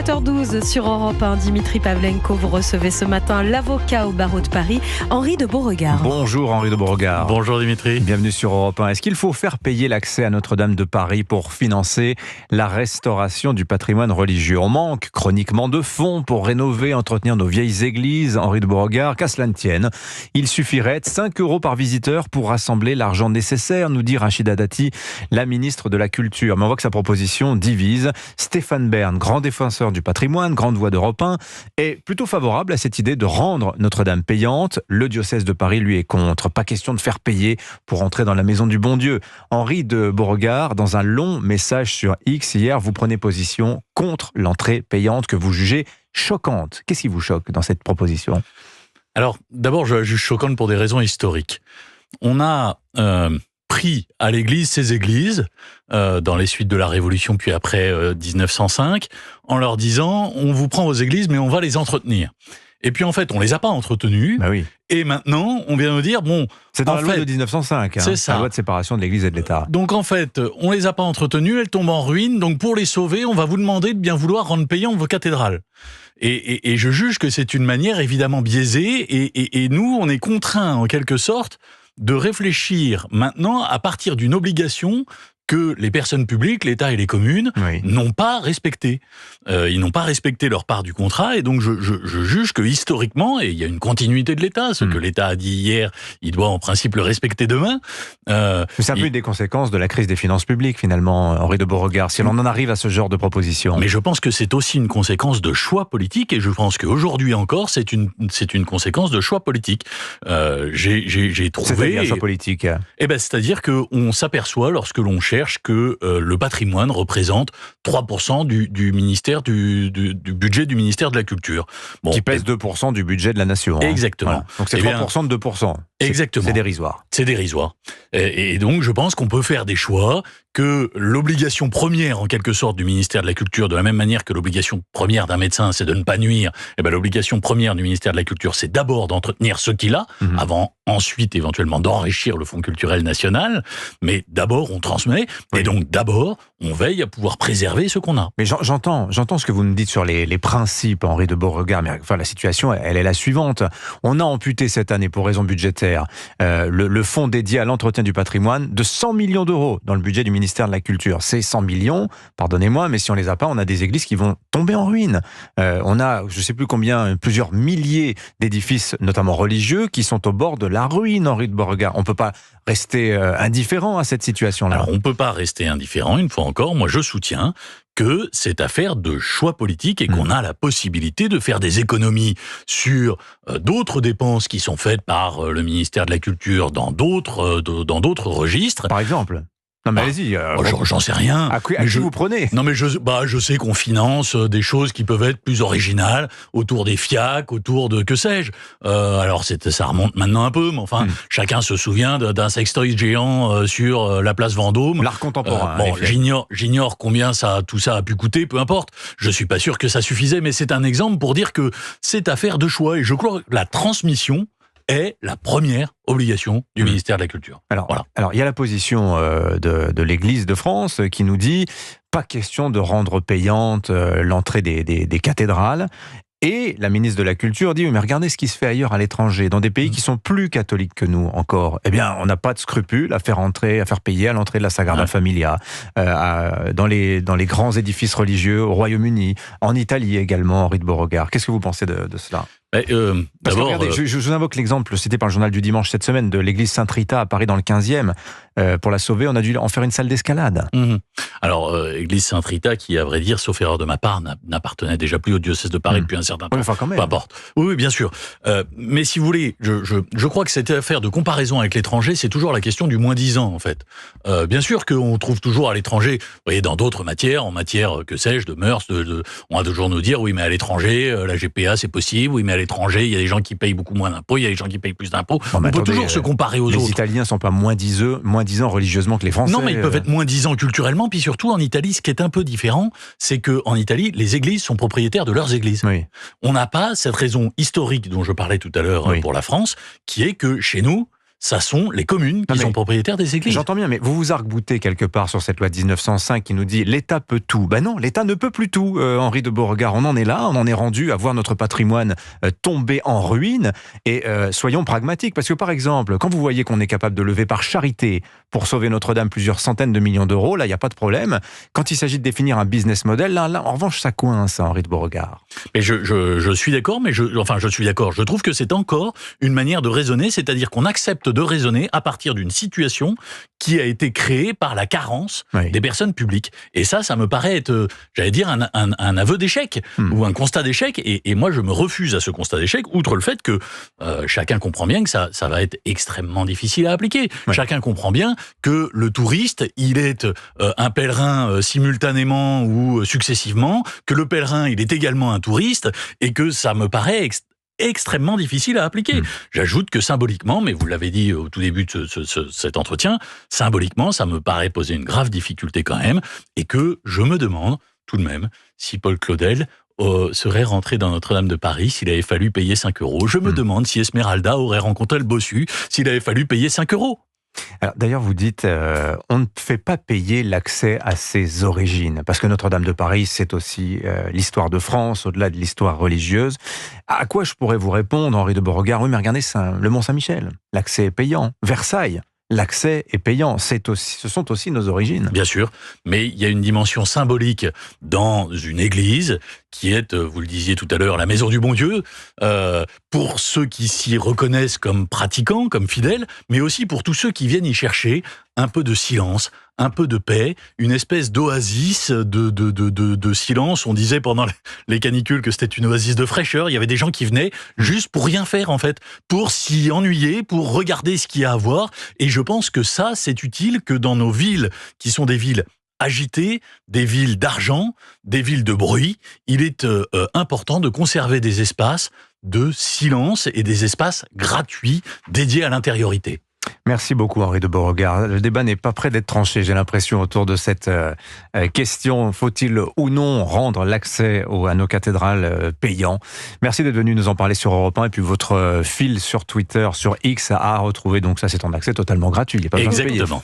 7h12 sur Europe 1. Dimitri Pavlenko, vous recevez ce matin l'avocat au barreau de Paris, Henri de Beauregard. Bonjour Henri de Beauregard. Bonjour Dimitri. Bienvenue sur Europe 1. Est-ce qu'il faut faire payer l'accès à Notre-Dame de Paris pour financer la restauration du patrimoine religieux? On manque chroniquement de fonds pour rénover, entretenir nos vieilles églises. Henri de Beauregard, qu'à cela ne tienne, il suffirait de 5 € par visiteur pour rassembler l'argent nécessaire, nous dit Rachida Dati, la ministre de la Culture. Mais on voit que sa proposition divise. Stéphane Bern, grand défenseur du patrimoine, grande voix d'Europe 1, est plutôt favorable à cette idée de rendre Notre-Dame payante. Le diocèse de Paris, lui, est contre. Pas question de faire payer pour entrer dans la maison du bon Dieu. Henri de Beauregard, dans un long message sur X hier, vous prenez position contre l'entrée payante que vous jugez choquante. Qu'est-ce qui vous choque dans cette proposition? Alors, d'abord, je la juge choquante pour des raisons historiques. On a pris à l'Église ces églises, dans les suites de la Révolution, puis après 1905, en leur disant, on vous prend vos églises, mais on va les entretenir. Et puis en fait, on les a pas entretenues. Bah oui. Et maintenant, on vient nous dire, bon... C'est dans la loi de 1905, c'est ça. La loi de séparation de l'Église et de l'État. Donc en fait, on les a pas entretenues, elles tombent en ruine, donc pour les sauver, on va vous demander de bien vouloir rendre payant vos cathédrales. Et je juge que c'est une manière évidemment biaisée, et nous, on est contraints en quelque sorte de réfléchir maintenant à partir d'une obligation que les personnes publiques, l'État et les communes, n'ont pas respecté. Ils n'ont pas respecté leur part du contrat, et donc je juge que historiquement, et il y a une continuité de l'État, ce que l'État a dit hier, il doit en principe le respecter demain. C'est un peu une des conséquences de la crise des finances publiques, finalement, Henri de Beauregard, si l'on en arrive à ce genre de proposition. Mais je pense que c'est aussi une conséquence de choix politiques, et je pense qu'aujourd'hui encore, c'est une conséquence de choix politiques. J'ai trouvé... C'est-à-dire un choix politique? C'est-à-dire qu'on s'aperçoit, lorsque l'on cherche, que le patrimoine représente 3% du ministère du budget du ministère de la Culture. Bon, qui pèse 2% du budget de la nation. Exactement. Voilà. Donc c'est 3% de 2%. Exactement. C'est dérisoire. C'est dérisoire. Et donc je pense qu'on peut faire des choix, que l'obligation première en quelque sorte du ministère de la Culture, de la même manière que l'obligation première d'un médecin c'est de ne pas nuire, l'obligation première du ministère de la Culture c'est d'abord d'entretenir ce qu'il a, avant ensuite éventuellement d'enrichir le fonds culturel national, mais d'abord on transmet, et donc d'abord on veille à pouvoir préserver ce qu'on a. Mais j'entends ce que vous nous dites sur les principes, Henri de Beauregard, mais enfin la situation elle est la suivante. On a amputé cette année pour raison budgétaire le fonds dédié à l'entretien du patrimoine de 100 millions d'euros dans le budget du ministère de la Culture. C'est 100 millions, pardonnez-moi, mais si on les a pas, on a des églises qui vont tomber en ruine. On a, je sais plus combien, plusieurs milliers d'édifices, notamment religieux, qui sont au bord de la ruine, Henri de Beauregard. On peut pas rester indifférent à cette situation-là. Alors, on peut pas rester indifférent, une fois encore. Moi, je soutiens que c'est affaire de choix politique et qu'on a la possibilité de faire des économies sur d'autres dépenses qui sont faites par le ministère de la Culture dans d'autres registres. Par exemple? Non mais allez-y. J'en sais rien. À qui vous prenez? Non mais je sais qu'on finance des choses qui peuvent être plus originales autour des FIAC, autour de que sais-je. Alors ça remonte maintenant un peu, mais enfin chacun se souvient d'un sextoy géant sur la place Vendôme. L'art contemporain. J'ignore combien tout ça a pu coûter, peu importe. Je suis pas sûr que ça suffisait, mais c'est un exemple pour dire que c'est affaire de choix, et je crois que la transmission est la première obligation du ministère de la Culture. Alors, il y a la position de l'Église de France qui nous dit pas question de rendre payante l'entrée des cathédrales. Et la ministre de la Culture dit, mais regardez ce qui se fait ailleurs à l'étranger, dans des pays qui sont plus catholiques que nous encore. Eh bien, on n'a pas de scrupule à faire payer à l'entrée de la Sagrada Familia, dans les grands édifices religieux au Royaume-Uni, en Italie également, Henri de Beauregard. Qu'est-ce que vous pensez de cela? D'abord, regardez, je vous invoque l'exemple cité par le journal du dimanche cette semaine de l'église Sainte-Rita à Paris dans le 15e. Pour la sauver, on a dû en faire une salle d'escalade. Alors, église Sainte-Rita, qui, à vrai dire, sauf erreur de ma part, n'appartenait déjà plus au diocèse de Paris depuis un certain temps. Oui, enfin, quand même. Peu importe. Oui, bien sûr. Mais si vous voulez, je crois que cette affaire de comparaison avec l'étranger, c'est toujours la question du moins-disant, en fait. Bien sûr qu'on trouve toujours à l'étranger, vous voyez, dans d'autres matières, en matière, que sais-je, de mœurs, on va toujours nous dire, oui, mais à l'étranger, la GPA, c'est possible, oui, mais à l'étranger, il y a des gens qui payent beaucoup moins d'impôts, il y a des gens qui payent plus d'impôts. On peut toujours se comparer aux autres. Les Italiens sont pas moins disants religieusement que les Français. Non, mais ils peuvent être moins disants culturellement, puis surtout en Italie, ce qui est un peu différent, c'est que en Italie, les églises sont propriétaires de leurs églises. Oui. On n'a pas cette raison historique dont je parlais tout à l'heure pour la France, qui est que chez nous, ça sont les communes qui sont propriétaires des églises. J'entends bien, mais vous vous arc-boutez quelque part sur cette loi de 1905 qui nous dit l'État peut tout. Ben non, l'État ne peut plus tout, Henri de Beauregard. On en est là, on en est rendu à voir notre patrimoine tomber en ruine. Et soyons pragmatiques, parce que par exemple, quand vous voyez qu'on est capable de lever par charité pour sauver Notre-Dame plusieurs centaines de millions d'euros, là, il n'y a pas de problème. Quand il s'agit de définir un business model, là en revanche, ça coince, Henri de Beauregard. Mais je suis d'accord, mais je suis d'accord. Je trouve que c'est encore une manière de raisonner, c'est-à-dire qu'on accepte de raisonner à partir d'une situation qui a été créée par la carence des personnes publiques. Et ça me paraît être, j'allais dire, un aveu d'échec ou un constat d'échec. Et moi, je me refuse à ce constat d'échec, outre le fait que chacun comprend bien que ça va être extrêmement difficile à appliquer. Chacun comprend bien que le touriste, il est un pèlerin simultanément ou successivement, que le pèlerin, il est également un touriste, et que ça me paraît extrêmement difficile à appliquer. J'ajoute que symboliquement, mais vous l'avez dit au tout début de cet entretien, symboliquement, ça me paraît poser une grave difficulté quand même, et que je me demande tout de même si Paul Claudel serait rentré dans Notre-Dame de Paris s'il avait fallu payer 5 euros. Je me demande si Esmeralda aurait rencontré le bossu s'il avait fallu payer 5 euros. Alors, d'ailleurs, vous dites, on ne fait pas payer l'accès à ses origines, parce que Notre-Dame de Paris, c'est aussi l'histoire de France, au-delà de l'histoire religieuse. À quoi je pourrais vous répondre, Henri de Beauregard? Oui, mais regardez, le Mont-Saint-Michel, l'accès est payant. Versailles, l'accès est payant. Ce sont aussi nos origines. Bien sûr, mais il y a une dimension symbolique dans une église qui est, vous le disiez tout à l'heure, la maison du bon Dieu, pour ceux qui s'y reconnaissent comme pratiquants, comme fidèles, mais aussi pour tous ceux qui viennent y chercher un peu de silence, un peu de paix, une espèce d'oasis de silence. On disait pendant les canicules que c'était une oasis de fraîcheur. Il y avait des gens qui venaient juste pour rien faire, en fait, pour s'y ennuyer, pour regarder ce qu'il y a à voir. Et je pense que ça, c'est utile que dans nos villes, qui sont des villes agitées, des villes d'argent, des villes de bruit, il est important de conserver des espaces de silence et des espaces gratuits dédiés à l'intériorité. Merci beaucoup, Henri de Beauregard. Le débat n'est pas près d'être tranché, j'ai l'impression, autour de cette question. Faut-il ou non rendre l'accès à nos cathédrales payant? Merci d'être venu nous en parler sur Europe 1. Et puis votre fil sur Twitter, sur X, à retrouver. Donc ça, c'est en accès totalement gratuit. Il n'y a pas besoin de payer. Exactement.